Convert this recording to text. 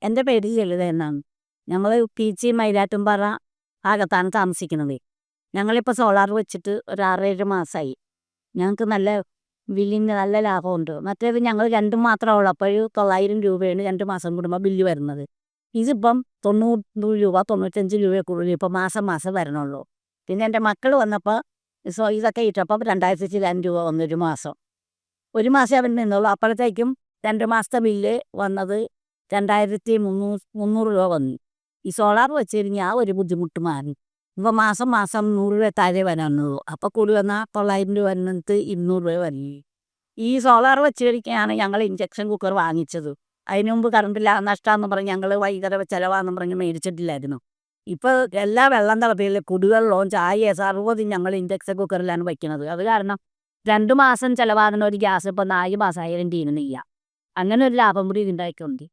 എൻ്റെ പേര് ലളിത എന്നാണ്. ഞങ്ങൾ പീച്ചി മയിലാറ്റുംപാറ ഭാഗത്താണ് താമസിക്കുന്നത്. ഞങ്ങളിപ്പോൾ സോളാർ വെച്ചിട്ട് ഒരു 6-7 മാസമായി. ഞങ്ങൾക്ക് നല്ല ബില്ലിന് നല്ല ലാഭമുണ്ട്. മറ്റേത് ഞങ്ങൾ രണ്ടും മാത്രമേ ഉള്ളൂ, അപ്പോൾ 900 രൂപയാണ് 2 മാസം കൂടുമ്പോൾ ബില്ല് വരുന്നത്. ഇതിപ്പം 90 രൂപ 95 രൂപയൊക്കെ ഇപ്പോൾ മാസം വരണുള്ളൂ. പിന്നെ എൻ്റെ മക്കൾ വന്നപ്പോൾ ഇതൊക്കെ ഇട്ടപ്പം 2000 ചില്ലാൻ രൂപ വന്നൊരു മാസം. ഒരു മാസം അവൻ നിന്നുള്ളൂ. അപ്പോഴത്തേക്കും 2 മാസത്തെ ബില്ല് വന്നത് 2300 രൂപ വന്നു. ഈ സോളാർ വെച്ച് കഴിഞ്ഞാൽ ആ ഒരു ബുദ്ധിമുട്ട് മാറി. ഇപ്പോൾ മാസം 100 രൂപ താഴെ വരാനുള്ളൂ. അപ്പോൾ കൂടി വന്നാൽ 900 രൂപ വന്നിട്ട് 200 രൂപ വന്നു. ഈ സോളാർ വെച്ച് കഴിക്കാണ് ഞങ്ങൾ ഇൻഡക്ഷൻ കുക്കർ വാങ്ങിച്ചത്. അതിന് മുമ്പ് കറണ്ടില്ല നഷ്ടമാണെന്ന് പറഞ്ഞ് ഞങ്ങൾ വൈദ്യുത ചിലവാണെന്ന് പറഞ്ഞ് മേടിച്ചിട്ടില്ലായിരുന്നു. ഇപ്പോൾ എല്ലാ വെള്ളം തിളപ്പിക്കൽ, കുടിവെള്ളവും ചായ സർവ്വതും ഞങ്ങൾ ഇൻഡക്ഷൻ കുക്കറിലാണ് വയ്ക്കുന്നത്. അത് കാരണം 2 മാസം ചിലവാകുന്ന ഒരു ഗ്യാസ് ഇപ്പോൾ 4 മാസമായാലും തീരുന്നില്ല. അങ്ങനെ ഒരു ലാഭം കൂടി ഉണ്ടായിട്ടുണ്ട്.